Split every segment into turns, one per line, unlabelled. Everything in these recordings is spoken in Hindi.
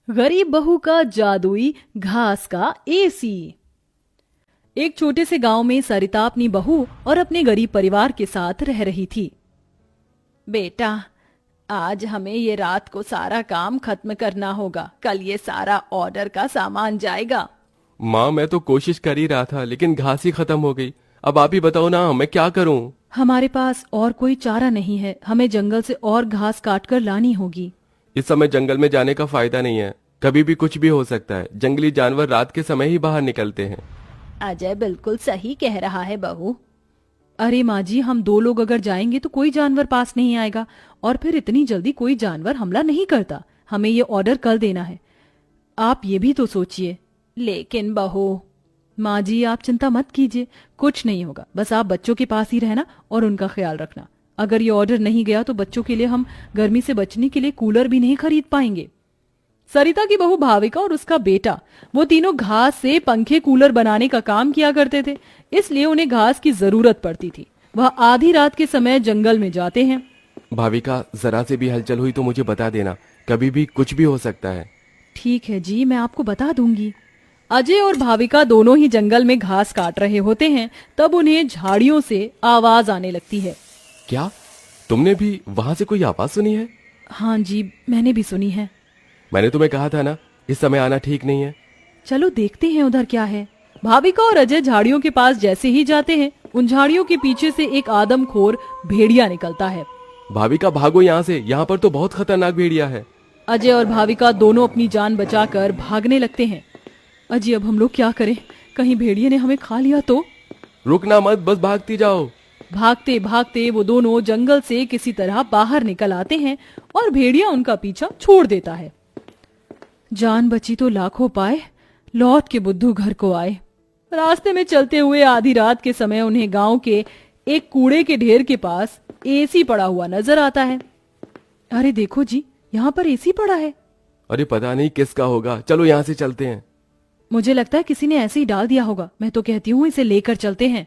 गरीब बहू का जादुई घास का एसी। एक छोटे से गांव में सरिता अपनी बहू और अपने गरीब परिवार के साथ रह रही थी। बेटा, आज हमें ये रात को सारा काम खत्म करना होगा, कल ये सारा ऑर्डर का सामान जाएगा।
माँ, मैं तो कोशिश कर ही रहा था लेकिन घास ही खत्म हो गई। अब आप ही बताओ ना, मैं क्या करूँ?
हमारे पास और कोई चारा नहीं है, हमें जंगल से और घास काट कर लानी होगी।
इस समय जंगल में जाने का फायदा नहीं है, कभी भी कुछ भी हो सकता है। जंगली जानवर रात के समय ही बाहर निकलते हैं।
अजय बिल्कुल सही कह रहा है बहू। अरे माँ जी, हम दो लोग अगर जाएंगे तो कोई जानवर पास नहीं आएगा, और फिर इतनी जल्दी कोई जानवर हमला नहीं करता। हमें ये ऑर्डर कल देना है, आप ये भी तो सोचिए। लेकिन बहू। माँ जी, आप चिंता मत कीजिए, कुछ नहीं होगा। बस आप बच्चों के पास ही रहना और उनका ख्याल रखना। अगर ये ऑर्डर नहीं गया तो बच्चों के लिए हम गर्मी से बचने के लिए कूलर भी नहीं खरीद पाएंगे। सरिता की बहू भाविका और उसका बेटा, वो तीनों घास से पंखे कूलर बनाने का काम किया करते थे, इसलिए उन्हें घास की जरूरत पड़ती थी। वह आधी रात के समय जंगल में जाते हैं।
भाविका, जरा से भी हलचल हुई तो मुझे बता देना, कभी भी कुछ भी हो सकता है।
ठीक है जी, मैं आपको बता दूंगी। अजय और भाविका दोनों ही जंगल में घास काट रहे होते हैं, तब उन्हें झाड़ियों से आवाज आने लगती है।
क्या तुमने भी वहां से कोई आवाज सुनी है?
हाँ जी, मैंने भी सुनी है।
मैंने तुम्हें कहा था ना, इस समय आना ठीक नहीं है।
चलो देखते हैं उधर क्या है। भाविका और अजय झाड़ियों के पास जैसे ही जाते हैं, उन झाड़ियों के पीछे से एक आदमखोर भेड़िया निकलता है।
भाविका, भागो यहाँ से, यहाँ पर तो बहुत खतरनाक भेड़िया है।
अजय और भाविका दोनों अपनी जान बचाकर भागने लगते हैं। अजय, अब हम लोग क्या करें? कहीं भेड़िए ने हमें खा लिया तो?
रुकना मत, बस भागती जाओ।
भागते भागते वो दोनों जंगल से किसी तरह बाहर निकल आते हैं और भेड़िया उनका पीछा छोड़ देता है। जान बची तो लाखों पाए, लौट के बुद्धू घर को आए। रास्ते में चलते हुए आधी रात के समय उन्हें गांव के एक कूड़े के ढेर के पास एसी पड़ा हुआ नजर आता है। अरे देखो जी, यहाँ पर एसी पड़ा है।
अरे पता नहीं किसका होगा, चलो यहाँ से चलते हैं।
मुझे लगता है किसी ने ऐसे ही डाल दिया होगा। मैं तो कहती हूँ इसे लेकर चलते हैं।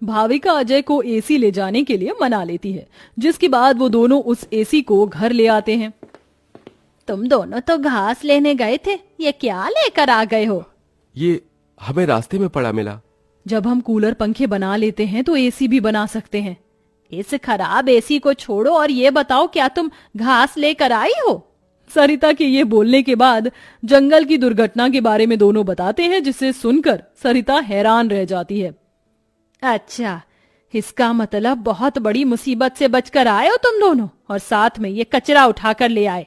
भाविका अजय को एसी ले जाने के लिए मना लेती है, जिसके बाद वो दोनों उस एसी को घर ले आते हैं। तुम दोनों तो घास लेने गए थे, ये क्या लेकर आ गए हो?
ये हमें रास्ते में पड़ा मिला।
जब हम कूलर पंखे बना लेते हैं तो एसी भी बना सकते हैं। इस खराब एसी को छोड़ो और ये बताओ, क्या तुम घास लेकर आई हो? सरिता के ये बोलने के बाद जंगल की दुर्घटना के बारे में दोनों बताते हैं, जिसे सुनकर सरिता हैरान रह जाती है। अच्छा, इसका मतलब बहुत बड़ी मुसीबत से बचकर आए हो तुम दोनों, और साथ में ये कचरा उठाकर ले आए।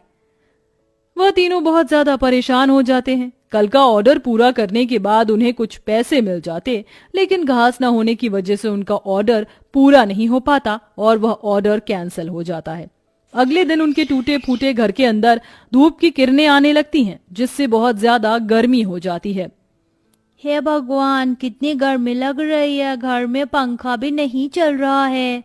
वह तीनों बहुत ज्यादा परेशान हो जाते हैं। कल का ऑर्डर पूरा करने के बाद उन्हें कुछ पैसे मिल जाते, लेकिन घास न होने की वजह से उनका ऑर्डर पूरा नहीं हो पाता और वह ऑर्डर कैंसिल हो जाता है। अगले दिन उनके टूटे फूटे घर के अंदर धूप की किरणें आने लगती हैं, जिससे बहुत ज्यादा गर्मी हो जाती है। हे भगवान, कितनी गर्मी लग रही है, घर में पंखा भी नहीं चल रहा है।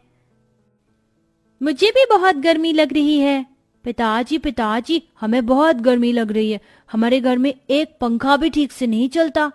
मुझे भी बहुत गर्मी लग रही है। पिताजी पिताजी, हमें बहुत गर्मी लग रही है, हमारे घर में एक पंखा भी ठीक से नहीं चलता।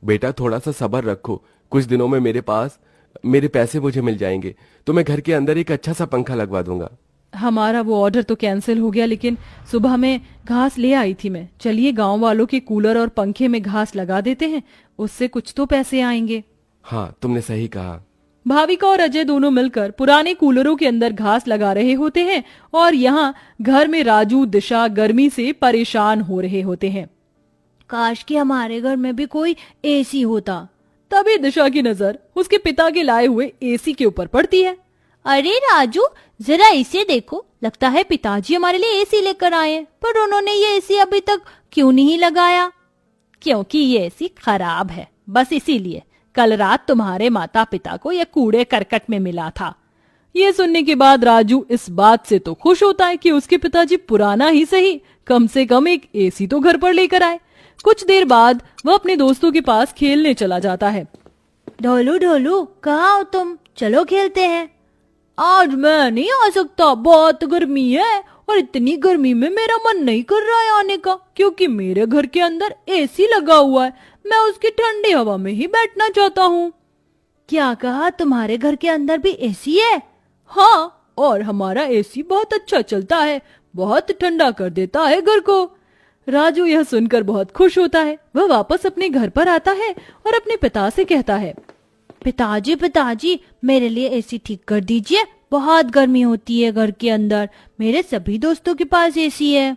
बेटा, थोड़ा सा सब्र रखो, कुछ दिनों में मेरे पैसे मुझे मिल जाएंगे, तो मैं घर के अंदर एक अच्छा सा पंखा लगवा दूंगा।
हमारा वो ऑर्डर तो कैंसिल हो गया, लेकिन सुबह में घास ले आई थी मैं। चलिए गांव वालों के कूलर और पंखे में घास लगा देते हैं, उससे कुछ तो पैसे आएंगे।
हाँ, तुमने सही कहा।
भाविका और अजय दोनों मिलकर पुराने कूलरों के अंदर घास लगा रहे होते हैं, और यहाँ घर में राजू दिशा गर्मी से परेशान हो रहे होते हैं। काश कि हमारे घर में भी कोई एसी होता। तभी दिशा की नजर उसके पिता के लाए हुए एसी के ऊपर पड़ती है। अरे राजू, जरा इसे देखो, लगता है पिताजी हमारे लिए एसी लेकर आए हैं, पर उन्होंने ये एसी अभी तक क्यों नहीं लगाया? क्योंकि ये एसी खराब है, बस इसीलिए। कल रात तुम्हारे माता पिता को यह कूड़े करकट में मिला था। ये सुनने के बाद राजू इस बात से तो खुश होता है कि उसके पिताजी पुराना ही सही, कम से कम एक एसी तो घर पर लेकर आए। कुछ देर बाद वह अपने दोस्तों के पास खेलने चला जाता है। ढोलू ढोलू, कहाँ हो तुम? चलो खेलते हैं। आज मैं नहीं आ सकता, बहुत गर्मी है, और इतनी गर्मी में मेरा मन नहीं कर रहा है आने का, क्योंकि मेरे घर के अंदर एसी लगा हुआ है। मैं उसकी ठंडी हवा में ही बैठना चाहता हूँ। क्या कहा? तुम्हारे घर के अंदर भी एसी है? हाँ, और हमारा एसी बहुत अच्छा चलता है, बहुत ठंडा कर देता है घर को। राजू यह सुनकर बहुत खुश होता है। वह वापस अपने घर पर आता है और अपने पिता से कहता है,
पिताजी पिताजी मेरे लिए एसी ठीक कर दीजिए, बहुत गर्मी होती है घर के अंदर, मेरे सभी दोस्तों के पास एसी है।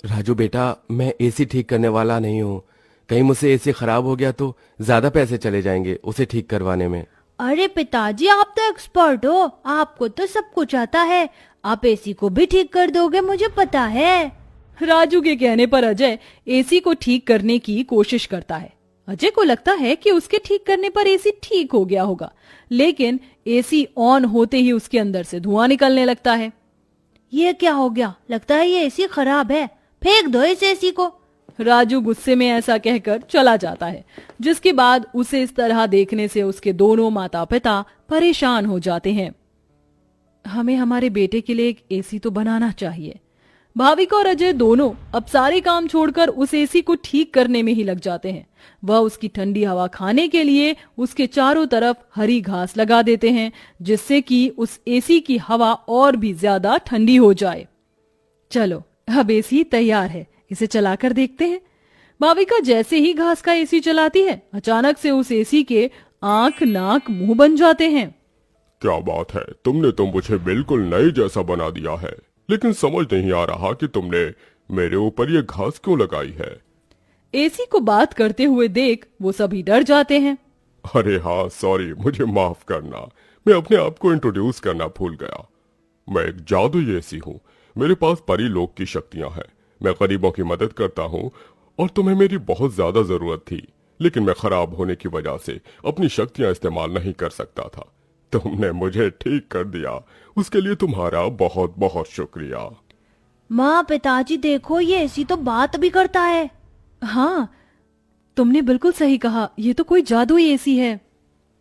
राजू बेटा, मैं एसी ठीक करने वाला नहीं हूँ। कहीं मुझसे एसी खराब हो गया तो ज्यादा पैसे चले जाएंगे उसे ठीक करवाने में।
अरे पिताजी आप तो एक्सपर्ट हो, आपको तो सब कुछ आता है, आप एसी को भी ठीक कर दोगे मुझे पता है।
राजू के कहने पर अजय एसी को ठीक करने की कोशिश करता है। अजय को लगता है कि उसके ठीक करने पर एसी ठीक हो गया होगा, लेकिन एसी ऑन होते ही उसके अंदर से धुआं निकलने लगता है।
ये क्या हो गया, लगता है ये एसी खराब है, फेंक दो इस एसी को।
राजू गुस्से में ऐसा कहकर चला जाता है, जिसके बाद उसे इस तरह देखने से उसके दोनों माता पिता परेशान हो जाते हैं। हमें हमारे बेटे के लिए एक एसी तो बनाना चाहिए। भाविका और अजय दोनों अब सारे काम छोड़कर उस एसी को ठीक करने में ही लग जाते हैं। वह उसकी ठंडी हवा खाने के लिए उसके चारों तरफ हरी घास लगा देते हैं, जिससे कि उस एसी की हवा और भी ज्यादा ठंडी हो जाए। चलो अब एसी तैयार है, इसे चलाकर देखते हैं। भाविका जैसे ही घास का एसी चलाती है, अचानक से उस एसी के आंख नाक मुंह बन जाते हैं।
क्या बात है, तुमने तो मुझे बिल्कुल नए जैसा बना दिया है, लेकिन समझ नहीं आ रहा कि तुमने मेरे ऊपर ये घास क्यों लगाई है।
एसी को बात करते हुए देख वो सभी डर जाते हैं।
अरे हाँ सॉरी, मुझे माफ करना, मैं अपने आप को इंट्रोड्यूस करना भूल गया। मैं एक जादुई एसी हूँ, मेरे पास परी लोक की शक्तियां हैं, मैं गरीबों की मदद करता हूँ और तुम्हें मेरी बहुत ज्यादा जरूरत थी, लेकिन मैं खराब होने की वजह से अपनी शक्तियां इस्तेमाल नहीं कर सकता था। तुमने मुझे ठीक कर दिया, उसके लिए तुम्हारा बहुत बहुत शुक्रिया।
माँ पिताजी देखो, ये एसी तो बात भी करता है।
हाँ, तुमने बिल्कुल सही कहा, ये तो कोई जादुई एसी है।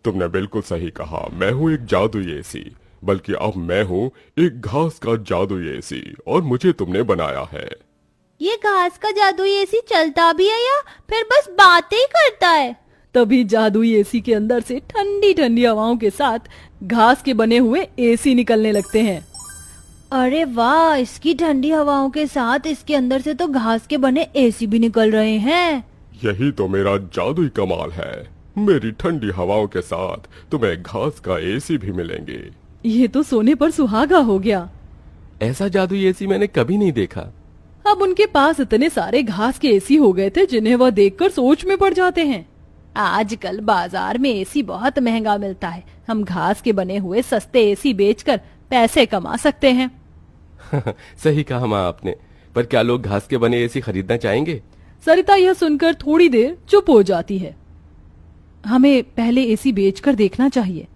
तुमने बिल्कुल सही कहा, मैं हूँ एक जादुई एसी, बल्कि अब मैं हूँ एक घास का जादुई एसी और मुझे तुमने बनाया है।
ये घास का जादुई एसी चलता भी है या फिर बस बातें ही करता है?
तभी जादुई एसी के अंदर से ठंडी ठंडी हवाओं के साथ घास के बने हुए एसी निकलने लगते हैं।
अरे वाह, इसकी ठंडी हवाओं के साथ इसके अंदर से तो घास के बने एसी भी निकल रहे हैं।
यही तो मेरा जादुई कमाल है, मेरी ठंडी हवाओं के साथ तुम्हें घास का एसी भी मिलेंगे।
ये तो सोने पर सुहागा हो गया।
ऐसा जादुई एसी मैंने कभी नहीं देखा।
अब उनके पास इतने सारे घास के एसी हो गए थे जिन्हें वह देखकर सोच में पड़ जाते हैं। आजकल बाजार में एसी बहुत महंगा मिलता है, हम घास के बने हुए सस्ते एसी बेचकर पैसे कमा सकते हैं।
सही कहा माँ आपने, पर क्या लोग घास के बने एसी खरीदना चाहेंगे?
सरिता यह सुनकर थोड़ी देर चुप हो जाती है। हमें पहले एसी बेचकर देखना चाहिए।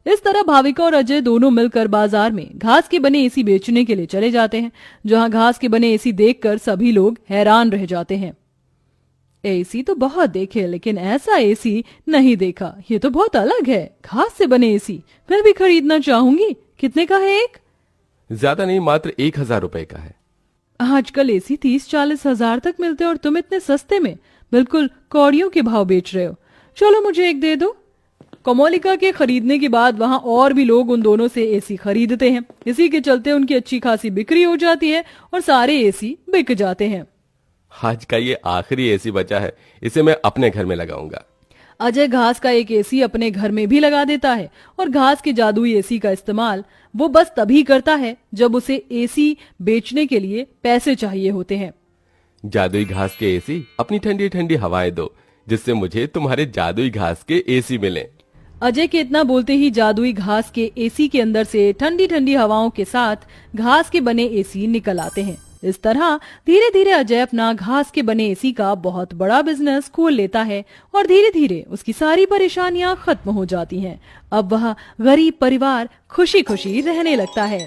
इस तरह भाविका और अजय दोनों मिलकर बाजार में घास के बने एसी बेचने के लिए चले जाते हैं, जहां घास के बने एसी देखकर सभी लोग हैरान रह जाते हैं। एसी तो बहुत देखे, लेकिन ऐसा एसी नहीं देखा, ये तो बहुत अलग है। घास से बने एसी मैं भी खरीदना चाहूंगी। कितने का है एक?
ज्यादा नहीं, मात्र 1000 रुपए का है।
आजकल एसी 30-40 हजार तक मिलते हैं और तुम इतने सस्ते में बिल्कुल कौड़ियों के भाव बेच रहे हो। चलो मुझे एक दे दो। कोमोलिका के खरीदने के बाद वहां और भी लोग उन दोनों से एसी खरीदते हैं। इसी के चलते उनकी अच्छी खासी बिक्री हो जाती है और सारे एसी बिक जाते हैं।
आज का ये आखिरी एसी बचा है, इसे मैं अपने घर में लगाऊंगा।
अजय घास का एक एसी अपने घर में भी लगा देता है और घास के जादुई एसी का इस्तेमाल वो बस तभी करता है जब उसे एसी बेचने के लिए पैसे चाहिए होते हैं।
जादुई घास के एसी, अपनी ठंडी ठंडी हवाएं दो, जिससे मुझे तुम्हारे जादुई घास के एसी मिले।
अजय के इतना बोलते ही जादुई घास के एसी के अंदर से ठंडी ठंडी हवाओं के साथ घास के बने एसी निकल आते हैं। इस तरह धीरे धीरे अजय अपना घास के बने एसी का बहुत बड़ा बिजनेस खोल लेता है और धीरे धीरे उसकी सारी परेशानियां खत्म हो जाती हैं। अब वह गरीब परिवार खुशी खुशी रहने लगता है।